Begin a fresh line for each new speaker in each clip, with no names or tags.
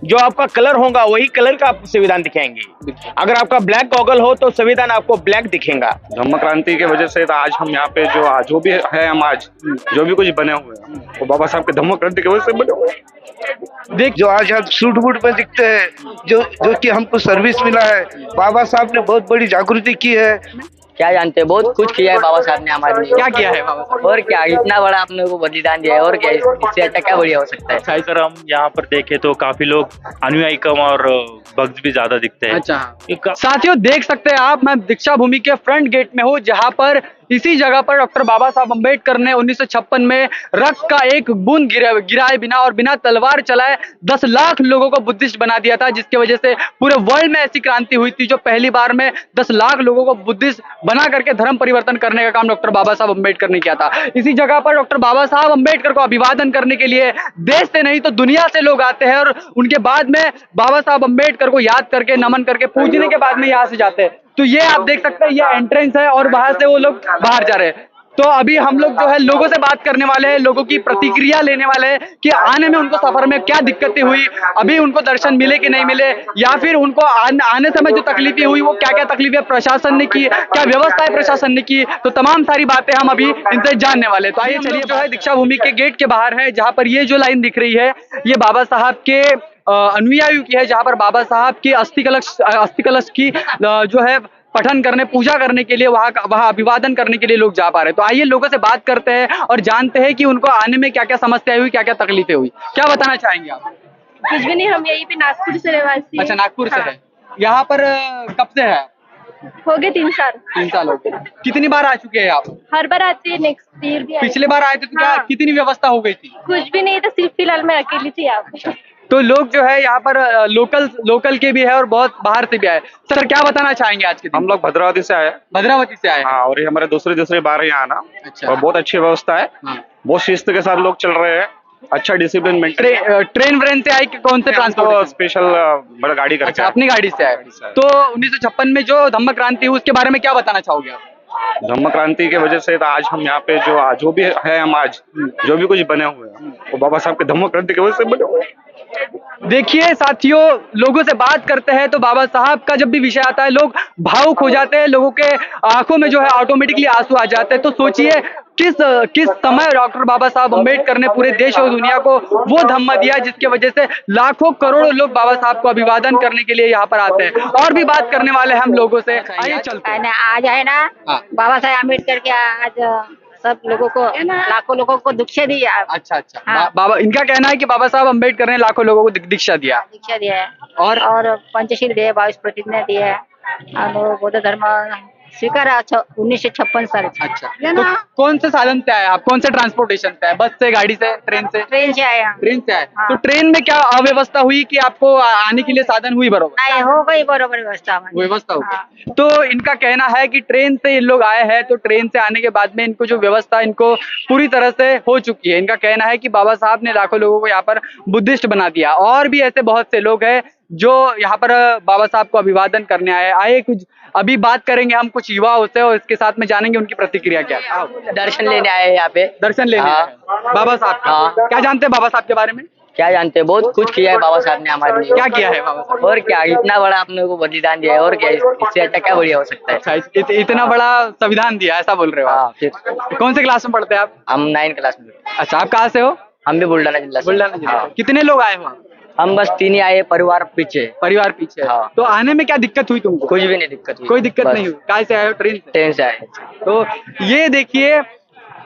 जो आपका कलर होगा वही कलर का आपको संविधान दिखाएंगे। अगर आपका ब्लैक गॉगल हो तो संविधान आपको ब्लैक दिखेगा।
धम्म क्रांति की वजह से तो आज हम यहाँ पे जो भी है, हम आज जो भी कुछ बने हुए हैं वो बाबा साहब के धम्म क्रांति की वजह से बने हुए हैं।
देख जो आज हम सूट बूट में दिखते हैं, जो कि हमको सर्विस मिला है, बाबा साहब ने बहुत बड़ी जागृति की है।
क्या जानते हैं, बहुत कुछ किया है बाबा साहब ने हमारे लिए।
क्या किया है बाबा साहब?
और क्या, इतना बड़ा अपने को बलिदान दिया है, और क्या इससे अच्छा क्या बढ़िया हो सकता है।
अगर हम यहाँ पर देखें तो काफी लोग अनुयायी कम और भक्त भी ज्यादा दिखते हैं।
अच्छा साथियों, देख सकते हैं आप, मैं दीक्षा भूमि के फ्रंट गेट में हूँ, जहाँ पर इसी जगह पर डॉक्टर बाबा साहब अम्बेडकर ने 1956 में रक्त का एक बूंद गिराए बिना और बिना तलवार चलाए 10 लाख लोगों को बुद्धिस्ट बना दिया था, जिसकी वजह से पूरे वर्ल्ड में ऐसी क्रांति हुई थी जो पहली बार में 10 लाख लोगों को बुद्धिस्ट बना करके धर्म परिवर्तन करने का काम डॉक्टर बाबा साहब अम्बेडकर ने किया था। इसी जगह पर डॉक्टर बाबा साहब अम्बेडकर को अभिवादन करने के लिए देश से नहीं तो दुनिया से लोग आते हैं और उनके बाद में बाबा साहब अम्बेडकर को याद करके, नमन करके, पूजने के बाद में यहाँ से जाते हैं। तो ये आप देख सकते हैं, ये एंट्रेंस है और वहां से वो लोग बाहर जा रहे हैं। तो अभी हम लोग जो है लोगों से बात करने वाले हैं, लोगों की प्रतिक्रिया लेने वाले हैं कि आने में उनको सफर में क्या दिक्कतें हुई, अभी उनको दर्शन मिले कि नहीं मिले, या फिर उनको आने समय जो तकलीफें हुई वो क्या क्या तकलीफें प्रशासन ने की, क्या व्यवस्थाएं प्रशासन ने की। तो तमाम सारी बातें हम अभी इनसे जानने वाले। तो आइए चलिए, जो है दीक्षा भूमि के गेट के बाहर है, जहाँ पर ये जो लाइन दिख रही है ये बाबा साहब के अनुयायियों की है, जहाँ पर बाबा साहब की अस्थि कलश की जो है पठन करने, पूजा करने के लिए वहाँ अभिवादन करने के लिए लोग जा पा रहे हैं। तो आइए लोगों से बात करते हैं और जानते हैं कि उनको आने में क्या क्या समस्याएं हुई, क्या क्या तकलीफें हुई। क्या बताना चाहेंगे आप?
कुछ भी नहीं, हम यहीं पे नागपुर से रहवासी।
अच्छा, नागपुर से है। यहाँ पर कब से है?
हो गए 3 साल।
3 साल हो गए। कितनी बार आ चुके हैं आप?
हर बार आते हैं, नेक्स्ट ईयर भी आए।
पिछले बार आए थे तो क्या कितनी व्यवस्था हो गई थी?
कुछ भी नहीं था, सिर्फ फिलहाल मैं अकेली थी यहाँ पे।
तो लोग जो है यहाँ पर लोकल के भी है और बहुत बाहर से भी आए। सर क्या बताना चाहेंगे आज के दिन?
हम लोग भद्रावती से आए।
भद्रावती से आए?
हाँ, और ये हमारे दूसरी बार यहाँ आना।
अच्छा।
और बहुत अच्छी व्यवस्था है। बहुत शिस्त के साथ लोग चल रहे हैं, अच्छा डिसिप्लिन मेंटेन।
ट्रेन व्रेन से आए कि कौन से ट्रांसपोर्ट?
स्पेशल बड़ा गाड़ी करके।
अच्छा, अपनी गाड़ी से आए। तो 1956 में जो धम्म क्रांति हुई उसके बारे में क्या बताना चाहोगे आप?
धम्म क्रांति की वजह से तो आज हम यहाँ पे जो भी है, हम आज जो भी कुछ बने हुए हैं वो बाबा साहब के धम्म क्रांति की वजह से बने हुए हैं।
देखिए साथियों, लोगों से बात करते हैं तो बाबा साहब का जब भी विषय आता है लोग भावुक हो जाते हैं, लोगों के आंखों में जो है ऑटोमेटिकली आंसू आ जाते हैं। तो सोचिए किस समय डॉक्टर बाबा साहब अम्बेडकर ने पूरे देश और दुनिया को वो धम्म दिया जिसकी वजह से लाखों करोड़ों लोग बाबा साहब को अभिवादन करने के लिए यहाँ पर आते हैं। और भी बात करने वाले हैं हम लोगों से, आइए चलते हैं।
आज है ना बाबा साहेब अम्बेडकर के आज सब लोगों को, लाखों लोगों को दीक्षा दी है।
अच्छा। बाबा, इनका कहना है कि बाबा साहब अम्बेडकर ने लाखों लोगों को दीक्षा दिया
है
और
पंचशील दिए, 22 प्रतिज्ञा दिए और बौद्ध धर्म स्वीकार 1956 साल।
अच्छा, तो कौन से साधन से आए आप? कौन से ट्रांसपोर्टेशन से आए? बस से, गाड़ी से, ट्रेन से?
ट्रेन से आए।
ट्रेन से आए।
हाँ।
तो ट्रेन में क्या अव्यवस्था हुई कि आपको आने के लिए साधन हुई? बरोबर
नहीं, हो गई बरोबर व्यवस्था
हो गई। तो इनका कहना है कि ट्रेन से ये लोग आए हैं, तो ट्रेन से आने के बाद में इनको जो व्यवस्था इनको पूरी तरह से हो चुकी है। इनका कहना है कि बाबा साहब ने लाखों लोगों को यहाँ पर बुद्धिस्ट बना दिया। और भी ऐसे बहुत से लोग हैं जो यहाँ पर बाबा साहब को अभिवादन करने आए कुछ अभी बात करेंगे हम कुछ युवाओं से और इसके साथ में जानेंगे उनकी प्रतिक्रिया क्या है।
दर्शन लेने आए हैं यहाँ पे।
दर्शन लेने आए हैं बाबा साहब।
हाँ।
क्या जानते हैं बाबा साहब के बारे में?
क्या जानते हैं, बहुत कुछ किया है बाबा साहब ने हमारे लिए।
क्या किया है बाबा साहब?
और क्या, इतना बड़ा अपने को बलिदान दिया है, और क्या इससे अच्छा क्या बढ़िया हो सकता है।
अच्छा, इतना बड़ा संविधान दिया, ऐसा बोल रहे हो?
हाँ, फिर
कौन से क्लास में पढ़ते हैं आप?
हम 9 क्लास में।
अच्छा, आप कहाँ से हो?
हम भी बुल्ढाना जिला से।
बुल्ढाना जिला।
हाँ।
कितने लोग आए हो?
हम बस 3 ही आए, परिवार पीछे।
परिवार पीछे।
हाँ।
तो आने में क्या दिक्कत हुई तुमको?
कुछ भी नहीं दिक्कत हुई।
कोई दिक्कत
बस।
नहीं हुई? कहाँ से आए हो? ट्रेन से?
ट्रेन से आए।
तो ये देखिए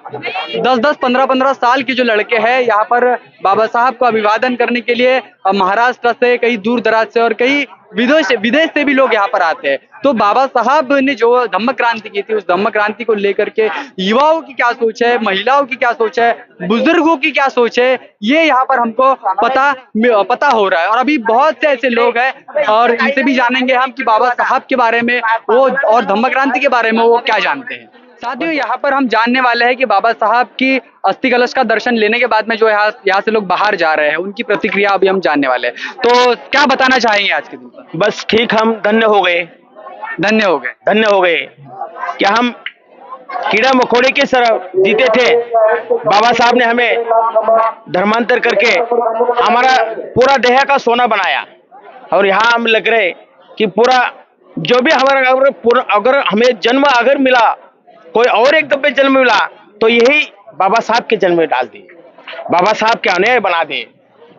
10-10, 15-15 साल के जो लड़के हैं यहाँ पर बाबा साहब को अभिवादन करने के लिए महाराष्ट्र से, कई दूर दराज से और कई विदेश से भी लोग यहाँ पर आते हैं। तो बाबा साहब ने जो धम्म क्रांति की थी, उस धम्म क्रांति को लेकर के युवाओं की क्या सोच है, महिलाओं की क्या सोच है, बुजुर्गों की क्या सोच है, ये यहाँ पर हमको पता हो रहा है। और अभी बहुत से ऐसे लोग हैं और इनसे भी जानेंगे हम कि बाबा साहब के बारे में वो और धम्म क्रांति के बारे में वो क्या जानते हैं। साथियों, यहाँ पर हम जानने वाले हैं कि बाबा साहब की अस्थि कलश का दर्शन लेने के बाद में जो यहाँ से लोग बाहर जा रहे हैं, उनकी प्रतिक्रिया अभी हम जानने वाले हैं। तो क्या बताना चाहेंगे आज के दिन पर?
बस ठीक, हम धन्य हो गए।
धन्य हो गए।
धन्य हो गए। क्या हम कीड़ा मकोड़े के तरह जीते थे। बाबा साहब ने हमें धर्मांतर करके हमारा पूरा देह का सोना बनाया और यहाँ हम लग रहे कि पूरा जो भी हमारा अगर हमें जन्म अगर मिला, कोई और एक दफे जन्म मिला तो यही बाबा साहब के जन्म में डाल दिए, बाबा साहब के अनुयायी बना दिए।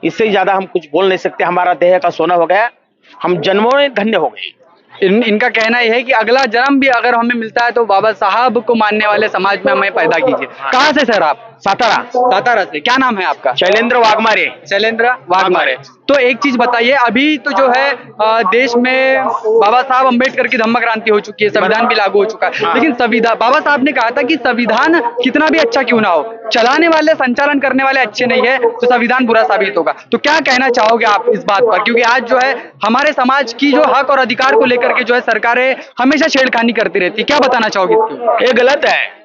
इससे ज्यादा हम कुछ बोल नहीं सकते। हमारा देह का सोना हो गया, हम जन्मों में धन्य हो गए।
इनका कहना यह है कि अगला जन्म भी अगर हमें मिलता है तो बाबा साहब को मानने वाले समाज में हमें पैदा कीजिए। कहाँ से सर आप?
सातारा।
सातारा से। क्या नाम है आपका?
शैलेंद्र वाघमारे।
शैलेंद्र वाघमारे। तो एक चीज बताइए, अभी तो जो है देश में बाबा साहब अम्बेडकर की धम्म क्रांति हो चुकी है, संविधान भी लागू हो चुका है, लेकिन संविधान, बाबा साहब ने कहा था कि संविधान कितना भी अच्छा क्यों ना हो, चलाने वाले, संचालन करने वाले अच्छे नहीं है तो संविधान बुरा साबित होगा। तो क्या कहना चाहोगे आप इस बात पर? क्योंकि आज जो है हमारे समाज की जो हक और अधिकार को लेकर के जो है सरकारें हमेशा छेड़खानी करती रहती है, क्या बताना चाहोगे इसके?
ये गलत है।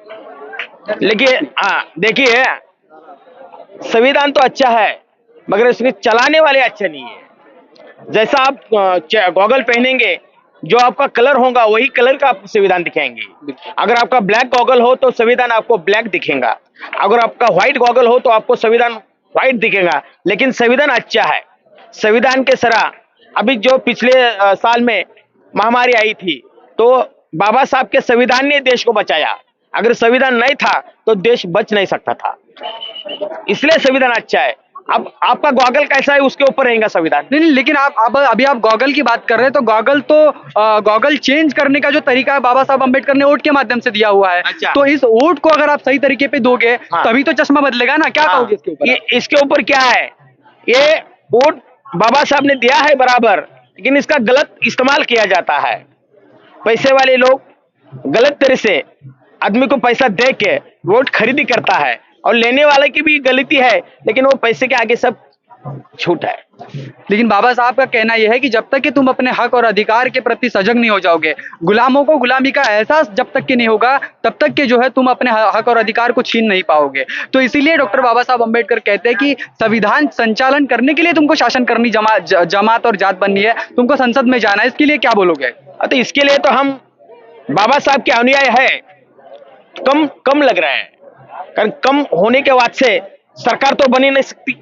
लेकिन देखिए, संविधान तो अच्छा है मगर इसके चलाने वाले अच्छे नहीं है। जैसा आप गॉगल पहनेंगे, जो आपका कलर होगा वही कलर का आपको संविधान दिखाएंगे। अगर आपका ब्लैक गॉगल हो तो संविधान आपको ब्लैक दिखेगा, अगर आपका व्हाइट गॉगल हो तो आपको संविधान व्हाइट दिखेगा। लेकिन संविधान अच्छा है। संविधान के सरा अभी जो पिछले साल में महामारी आई थी तो बाबा साहब के संविधान ने देश को बचाया। अगर संविधान नहीं था तो देश बच नहीं सकता था, इसलिए संविधान अच्छा है। अब आपका गॉगल कैसा है उसके ऊपर रहेगा संविधान।
नहीं, लेकिन आप अभी आप गॉगल की बात कर रहे हैं तो गॉगल चेंज करने का जो तरीका है बाबा साहब अम्बेडकर ने वोट के माध्यम से दिया हुआ है।
अच्छा।
तो इस वोट को अगर आप सही तरीके पे दोगे तभी तो चश्मा बदलेगा ना। क्या कहोगे इसके ऊपर?
इसके ऊपर क्या है, ये वोट बाबा साहब ने दिया है बराबर, लेकिन इसका गलत इस्तेमाल किया जाता है। पैसे वाले लोग गलत तरह से आदमी को पैसा दे के वोट खरीदी करता है और लेने वाले की भी गलती है, लेकिन वो पैसे के आगे सब छूट है।
लेकिन बाबा साहब का कहना यह है कि जब तक कि तुम अपने हक और अधिकार के प्रति सजग नहीं हो जाओगे, गुलामों को गुलामी का एहसास जब तक कि नहीं होगा, तब तक कि जो है तुम अपने हक और अधिकार को छीन नहीं पाओगे। तो इसीलिए डॉक्टर बाबा साहब अम्बेडकर कहते हैं कि संविधान संचालन करने के लिए तुमको शासन करनी, जमात और जात बननी है, तुमको संसद में जाना है। इसके लिए क्या बोलोगे?
तो इसके लिए तो हम बाबा साहब के अनुयायी है, कम लग रहे हैं। कारण कम होने के बाद से सरकार तो बनी नहीं सकती।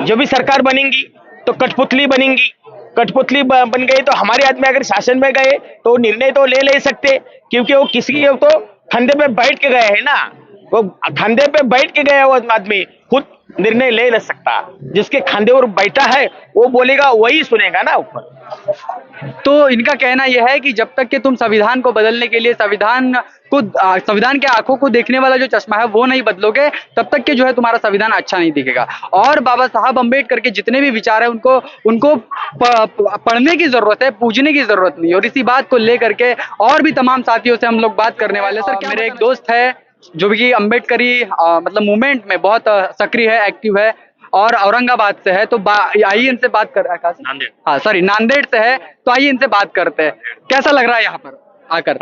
जो भी सरकार बनेंगी तो कठपुतली बनेंगी, कठपुतली बन गई तो हमारे आदमी अगर शासन में गए तो निर्णय तो ले सकते, क्योंकि वो किसी के तो कंधे पे बैठ के गए हैं ना, वो कंधे पे बैठ के गया वो आदमी खुद निर्णय ले नहीं सकता। जिसके कंधे पर बैठा है वो बोलेगा वही सुनेगा ना ऊपर।
तो इनका कहना यह है कि जब तक कि तुम संविधान को बदलने के लिए संविधान के आंखों को देखने वाला जो चश्मा है वो नहीं बदलोगे, तब तक कि जो है तुम्हारा संविधान अच्छा नहीं दिखेगा। और बाबा साहब अम्बेडकर के जितने भी विचार है उनको पढ़ने की जरूरत है, पूजने की जरूरत नहीं। और इसी बात को लेकर के और भी तमाम साथियों से हम लोग बात करने वाले। सर, मेरे एक दोस्त है जो कि अम्बेडकरी मतलब मूवमेंट में बहुत सक्रिय है, एक्टिव है और औरंगाबाद से है। तो आइए इनसे बात कर रहे हैं। हाँ सॉरी, नांदेड़ से है। तो आइए इनसे बात करते हैं, कैसा लग रहा है यहाँ पर आकर?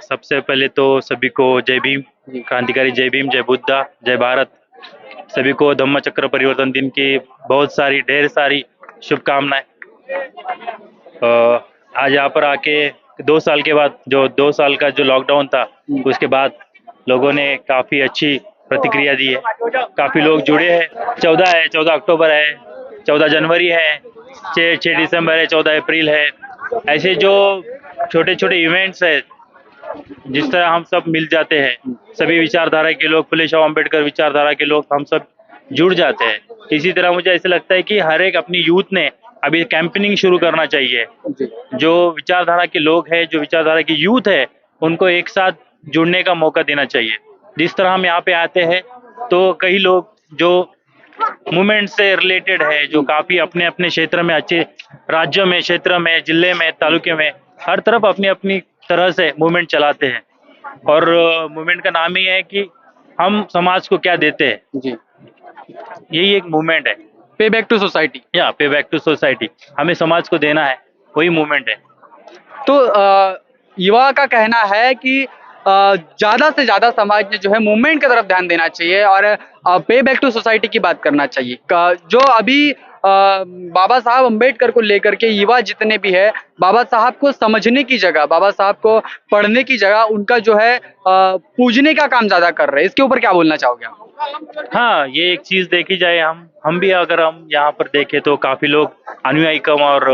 सबसे पहले तो सभी को जय भीम, क्रांतिकारी जय भीम, जय बुद्धा, जय भारत। सभी को धम्म चक्र परिवर्तन दिन की बहुत सारी ढेर सारी शुभकामनाएं। आज यहाँ पर आके 2 साल के बाद, जो 2 साल का जो लॉकडाउन था उसके बाद लोगों ने काफी अच्छी प्रतिक्रिया दी है। काफी लोग जुड़े हैं। 14 अक्टूबर है, 14 जनवरी है, 6 दिसंबर है, 14 अप्रैल है। ऐसे जो छोटे छोटे इवेंट्स है, जिस तरह हम सब मिल जाते हैं, सभी विचारधारा के लोग, फुले शाह अम्बेडकर विचारधारा के लोग, हम सब जुड़ जाते हैं। इसी तरह मुझे ऐसा लगता है कि हर एक अपनी यूथ ने अभी कैंपेनिंग शुरू करना चाहिए। जो विचारधारा के लोग हैं, जो विचारधारा की यूथ है, उनको एक साथ जुड़ने का मौका देना चाहिए। जिस तरह हम यहाँ पे आते हैं तो कई लोग जो मूवमेंट से रिलेटेड है, जो काफी अपने अपने क्षेत्र में, अच्छे राज्यों में, क्षेत्र में, जिले में, तालुके में, हर तरफ अपनी अपनी तरह से मूवमेंट चलाते हैं। और मूवमेंट का नाम ही है कि हम समाज को क्या देते हैं जी, यही एक मूवमेंट है।
पे बैक टू सोसाइटी,
या पे बैक टू सोसाइटी, हमें समाज को देना है, वही मूवमेंट है।
तो युवा का कहना है कि ज्यादा से ज्यादा समाज ने जो है मूवमेंट की तरफ ध्यान देना चाहिए और पे बैक टू सोसाइटी की बात करना चाहिए। जो अभी बाबा साहब अम्बेडकर को लेकर के युवा जितने भी है, बाबा साहब को समझने की जगह, बाबा साहब को पढ़ने की जगह उनका जो है पूजने का काम ज्यादा कर रहे हैं। इसके ऊपर क्या बोलना चाहोगे आप?
हाँ, ये एक चीज देखी जाए, हम भी अगर हम यहाँ पर देखें तो काफी लोग अनुयायी कम और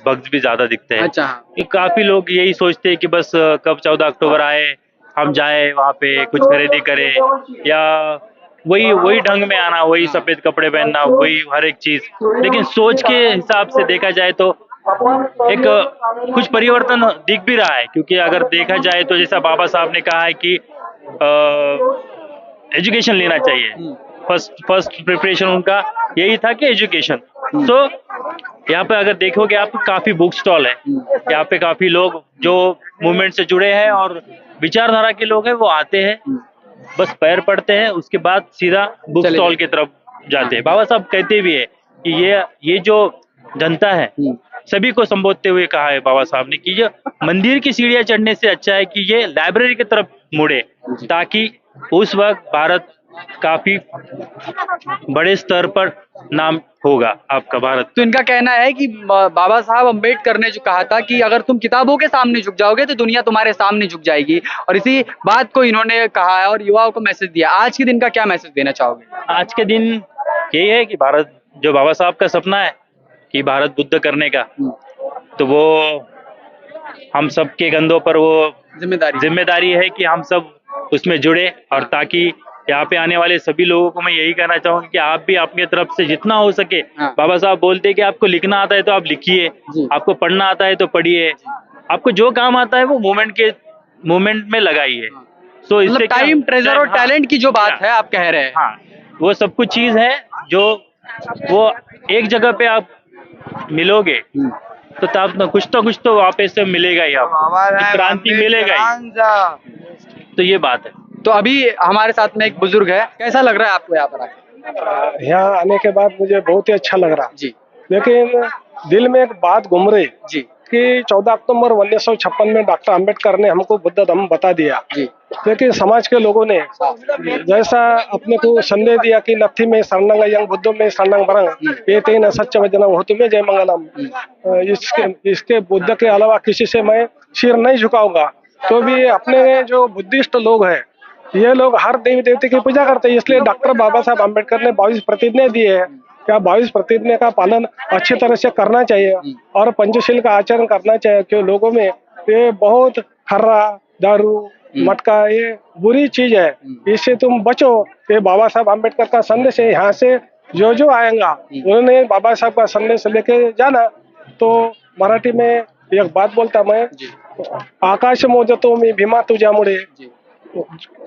भक्त भी ज्यादा दिखते हैं।
अच्छा, हाँ।
कि काफी लोग यही सोचते हैं कि बस कब 14 अक्टूबर आए हम जाए वहाँ पे कुछ खरीदी करें, या वही ढंग में आना, वही सफेद कपड़े पहनना, वही हर एक चीज। लेकिन सोच के हिसाब से देखा जाए तो एक कुछ परिवर्तन दिख भी रहा है, क्योंकि अगर देखा जाए तो जैसा बाबा साहब ने कहा है कि एजुकेशन लेना चाहिए। फर्स्ट प्रिपरेशन उनका यही था कि एजुकेशन। तो यहाँ पे अगर देखोगे आप, काफी बुक स्टॉल है यहाँ पे, काफी लोग जो मूवमेंट से जुड़े हैं और विचारधारा के लोग हैं वो आते हैं, बस पैर पड़ते हैं, उसके बाद सीधा बुक स्टॉल की तरफ जाते हैं। बाबा साहब कहते भी है कि ये जो जनता है, सभी को संबोधते हुए कहा है बाबा साहब ने कि ये मंदिर की सीढ़ियां चढ़ने से अच्छा है कि ये लाइब्रेरी की तरफ मुड़े, ताकि उस वक्त भारत काफी बड़े स्तर पर नाम होगा आपका भारत।
तो इनका कहना है कि बाबा साहब अम्बेडकर ने जो कहा था कि अगर तुम किताबों के सामने झुक जाओगे तो दुनिया तुम्हारे सामने झुक जाएगी, और इसी बात को इन्होंने कहा है और युवाओं को मैसेज दिया। आज के दिन का क्या मैसेज देना चाहोगे?
आज के दिन यही है कि भारत, जो बाबा साहब का सपना है कि भारत बुद्ध करने का, तो वो हम सब के कंधों पर वो जिम्मेदारी है कि हम सब उसमें जुड़े, और ताकि यहाँ पे आने वाले सभी लोगों को मैं यही कहना चाहूंगा कि आप भी अपनी तरफ से जितना हो सके, बाबा साहब बोलते हैं कि आपको लिखना आता है तो आप लिखिए, आपको पढ़ना आता है तो पढ़िए, आपको जो काम आता है वो मूवमेंट में लगाइए। सो इससे
टाइम, ट्रेजर और टैलेंट की जो बात है आप कह रहे हैं,
हाँ, वो सब कुछ चीज है जो वो एक जगह पे आप मिलोगे तो तब कुछ तो वापस से मिलेगा ही, आपको क्रांति मिलेगा ही। तो ये बात है।
तो अभी हमारे साथ में एक बुजुर्ग है, कैसा लग रहा है आपको यहाँ पर आके?
यहाँ आने के बाद मुझे बहुत ही अच्छा लग रहा
जी,
लेकिन दिल में एक बात घूम रही
जी
कि 14 अक्टूबर 1956 में डॉक्टर अंबेडकर ने हमको बुद्ध धम्म बता दिया,
जी,
लेकिन समाज के लोगों ने जैसा अपने को संदेश दिया कि नथी में शरणंग यंग बुद्धो में शरणंग बरंग ये तेन सच्च वचनम होतु में जय मंगलम, इसके बुद्ध के अलावा किसी से मैं सिर नहीं झुकाऊंगा। तो भी अपने जो बुद्धिस्ट लोग हैं, ये लोग हर देवी देवते की पूजा करते हैं, इसलिए डॉक्टर बाबा साहब अम्बेडकर ने 22 प्रतिज्ञा दिए हैं। क्या 22 प्रतिज्ञा का पालन अच्छी तरह से करना चाहिए और पंचशील का आचरण करना चाहिए, क्यों लोगों में ये बहुत खर्रा, दारू, मटका ये बुरी चीज है, इससे तुम बचो। ये बाबा साहब अम्बेडकर का संदेश है, यहाँ से जो आएगा उन्होंने बाबा साहब का संदेश लेके जाना। तो मराठी में एक बात बोलता मैं, आकाश मोजतो मी भीमा तुझ्यामुळे,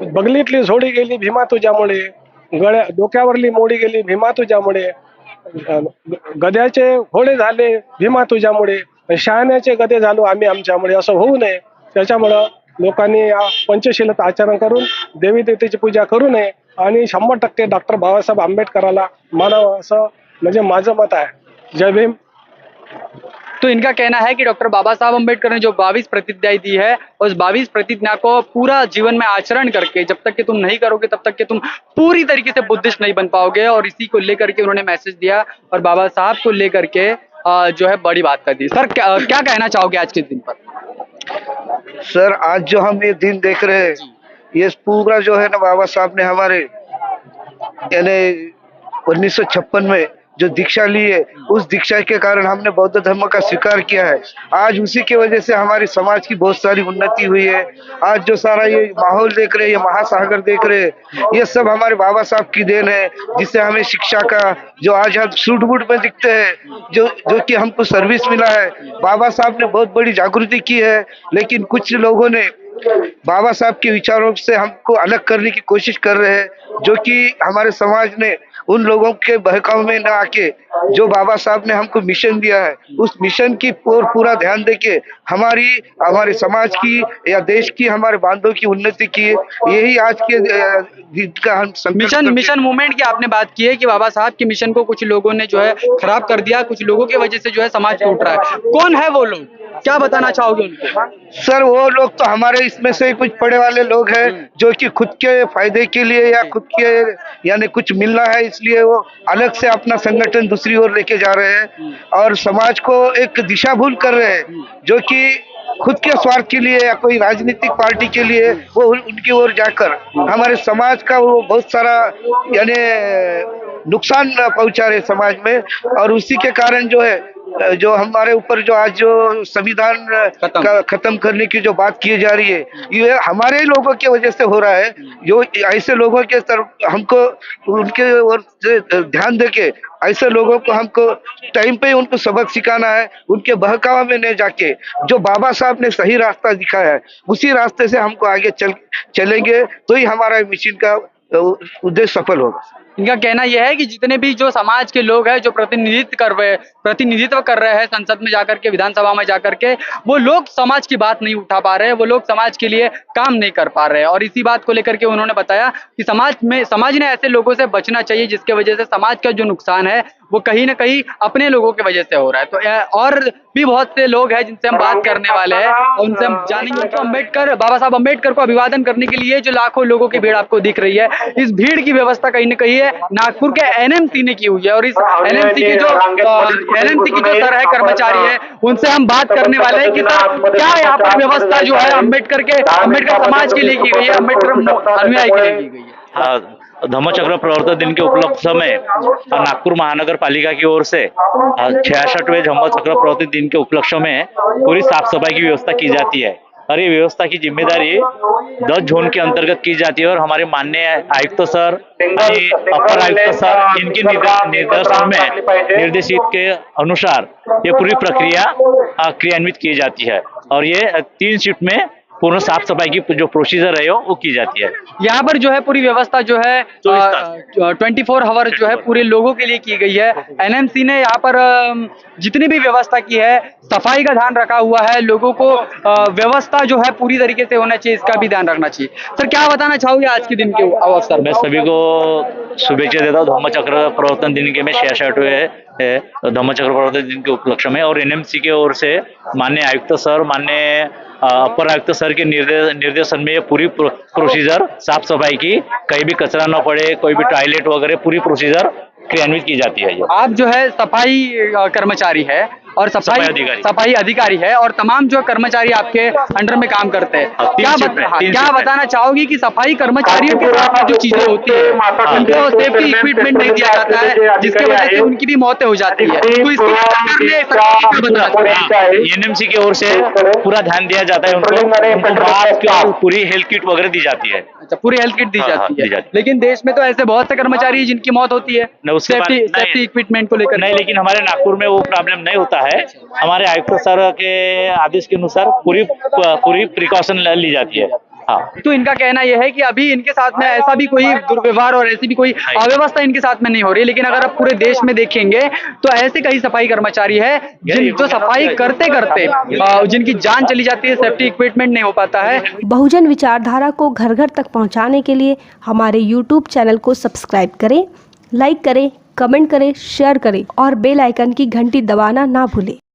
बगलीतली झोडी गेली भीमा तुझ्यामुळे, डोक्यावरली मोडी गेली भीमा तुझ्यामुळे, गद्याचे घोडे झाले भीमा तुझ्यामुळे, शहाण्याचे गदे झालो आम्ही आमच्यामुळे, असं होऊ नये। त्याच्यामुळं लोकांनी या पंचशीलचं आचरण करून देवी देवतेची पूजा करू नये आणि 100% डॉक्टर बाबासाहेब आंबेडकराला मानावं, असं म्हणजे माझं मत आहे। जय भीम।
तो इनका कहना है कि डॉक्टर बाबा साहब अम्बेडकर ने जो 22 प्रतिज्ञाएं दी है, उस 22 प्रतिज्ञा को पूरा जीवन में आचरण करके जब तक कि तुम नहीं करोगे तब तक कि तुम पूरी तरीके से बुद्धिस्ट नहीं बन पाओगे, और इसी को लेकर के उन्होंने मैसेज दिया और बाबा साहब को लेकर के जो है बड़ी बात कर दी। सर क्या कहना चाहोगे आज के दिन पर?
सर आज जो हम ये दिन देख रहे हैं, ये पूरा जो है ना बाबा साहब ने हमारे यानी 1956 में जो दीक्षा ली है, उस दीक्षा के कारण हमने बौद्ध धर्म का स्वीकार किया है। आज उसी की वजह से हमारी समाज की बहुत सारी उन्नति हुई है। आज जो सारा ये माहौल देख रहे हैं, ये महासागर देख रहे हैं, ये सब हमारे बाबा साहब की देन है, जिससे हमें शिक्षा का जो आज हम सूट बूट में दिखते हैं, जो कि हमको सर्विस मिला है। बाबा साहब ने बहुत बड़ी जागृति की है, लेकिन कुछ लोगों ने बाबा साहब के विचारों से हमको अलग करने की कोशिश कर रहे हैं, जो कि हमारे समाज ने उन लोगों के बहकाव में न आके जो बाबा साहब ने हमको मिशन दिया है, उस मिशन की पूरा ध्यान देके हमारे समाज की या देश की, हमारे बांधों की उन्नति की, यही आज के दिन का हम
मिशन मूवमेंट की आपने बात की है कि बाबा साहब के मिशन को कुछ लोगों ने जो है खराब कर दिया, कुछ लोगों की वजह से जो है समाज टूट रहा है। कौन है वो लोग? क्या बताना चाहोगे उनको?
सर वो लोग तो हमारे इसमें से कुछ पढ़े वाले लोग हैं जो कि खुद के फायदे के लिए या खुद के यानी कुछ मिलना है इसलिए वो अलग से अपना संगठन दूसरी ओर लेके जा रहे हैं और समाज को एक दिशा भूल कर रहे हैं, जो कि खुद के स्वार्थ के लिए या कोई राजनीतिक पार्टी के लिए वो उनकी ओर जाकर हमारे समाज का वो बहुत सारा यानी नुकसान पहुंचा रहे समाज में। और उसी के कारण जो है जो हमारे ऊपर जो आज जो संविधान खत्म करने की जो बात की जा रही है ये हमारे लोगों की वजह से हो रहा है। जो ऐसे लोगों के तरफ हमको उनके ओर से ध्यान देके ऐसे लोगों को हमको टाइम पे उनको सबक सिखाना है, उनके बहकावा में नहीं जाके जो बाबा साहब ने सही रास्ता दिखाया है उसी रास्ते से हमको आगे चलेंगे तो ही हमारा मिशन का उद्देश्य सफल होगा।
इनका कहना यह है कि जितने भी जो समाज के लोग हैं जो प्रतिनिधित्व कर रहे हैं संसद में जाकर के, विधानसभा में जाकर के, वो लोग समाज की बात नहीं उठा पा रहे हैं, वो लोग समाज के लिए काम नहीं कर पा रहे हैं। और इसी बात को लेकर के उन्होंने बताया कि समाज ने ऐसे लोगों से बचना चाहिए जिसके वजह से समाज का जो नुकसान है वो कहीं ना कहीं अपने लोगों की वजह से हो रहा है। तो और भी बहुत से लोग हैं जिनसे हम बात करने वाले हैं और उनसे हम जानेंगे। तो बाबा साहब अम्बेडकर को अभिवादन करने के लिए जो लाखों लोगों की भीड़ आपको दिख रही है, इस भीड़ की व्यवस्था कहीं ना कहीं नागपुर के एनएमसी ने की हुई है। और इस एनएमसी की जो सर है कर्मचारी है उनसे हम बात करने वाले हैं कि सर क्या यहाँ पर व्यवस्था जो है अम्बेडकर समाज के लिए की गई है, अम्बेडकर अनुयायी के लिए की गई है।
धम्मचक्र प्रवर्तन दिन के उपलक्ष्य में नागपुर महानगर पालिका की ओर से 66वें धम्मचक्र प्रवर्तन दिन के उपलक्ष्य में पूरी साफ सफाई की व्यवस्था की जाती है। और ये व्यवस्था की जिम्मेदारी 10 जोन के अंतर्गत की जाती है और हमारे माननीय आयुक्त सर अपर आयुक्त सर इनके निर्देशन में निर्देशित के अनुसार ये पूरी प्रक्रिया क्रियान्वित की जाती है। और ये 3 शिफ्ट में पूर्ण साफ सफाई की जो प्रोसीजर है वो की जाती है।
यहाँ पर जो है पूरी व्यवस्था जो है 24 आवर जो है पूरे लोगों के लिए की गई है। एनएमसी ने यहाँ पर जितनी भी व्यवस्था की है सफाई का ध्यान रखा हुआ है, लोगों को व्यवस्था जो है पूरी तरीके से होना चाहिए इसका भी ध्यान रखना चाहिए। सर क्या बताना चाहोगे आज के दिन के अवसर?
मैं सभी को शुभेच्छा देता हूँ धम्मचक्र प्रवर्तन दिन के में 66वें धम्मचक्र प्रवर्तन दिन के उपलक्ष्य में। और एनएमसी की ओर से माननीय आयुक्त सर, माननीय अपर आयुक्त सर के निर्देशन में ये पूरी प्रोसीजर साफ सफाई की, कहीं भी कचरा न पड़े, कोई भी टॉयलेट वगैरह पूरी प्रोसीजर क्रियान्वित की जाती है।
आप जो है सफाई कर्मचारी है और सफाई अधिकारी है और तमाम जो कर्मचारी आपके अंडर में काम करते हैं, क्या बताना चाहोगी कि सफाई कर्मचारियों के साथ में जो चीजें होती है उनको सेफ्टी इक्विपमेंट नहीं दिया जाता है जिसकी वजह से उनकी भी मौतें हो जाती है, तो इसकी
एनएमसी की ओर से पूरा ध्यान दिया जाता है, उनको मास्क और पूरी हेल्थ किट वगैरह दी जाती है।
अच्छा, पूरी हेल्थ किट दी जाती है। लेकिन देश में तो ऐसे बहुत से कर्मचारी हैं जिनकी मौत होती है सेफ्टी इक्विपमेंट को लेकर।
नहीं, लेकिन हमारे नागपुर में वो प्रॉब्लम नहीं होता है। हमारे आयुक्त सर के आदेश के अनुसार पूरी प्रिकॉशन ली जाती है। हाँ,
तो इनका कहना यह है कि अभी इनके साथ में ऐसा भी कोई दुर्व्यवहार और ऐसी भी कोई अव्यवस्था इनके साथ में नहीं हो रही है। लेकिन अगर आप पूरे देश में देखेंगे तो ऐसे कई सफाई कर्मचारी है जो सफाई करते करते जिनकी जान चली जाती है, सेफ्टी इक्विपमेंट नहीं हो पाता है।
बहुजन विचारधारा को घर घर तक पहुंचाने के लिए हमारे YouTube चैनल को सब्सक्राइब करें, लाइक करें, कमेंट करें, शेयर करें और बेल आइकन की घंटी दबाना ना भूलें।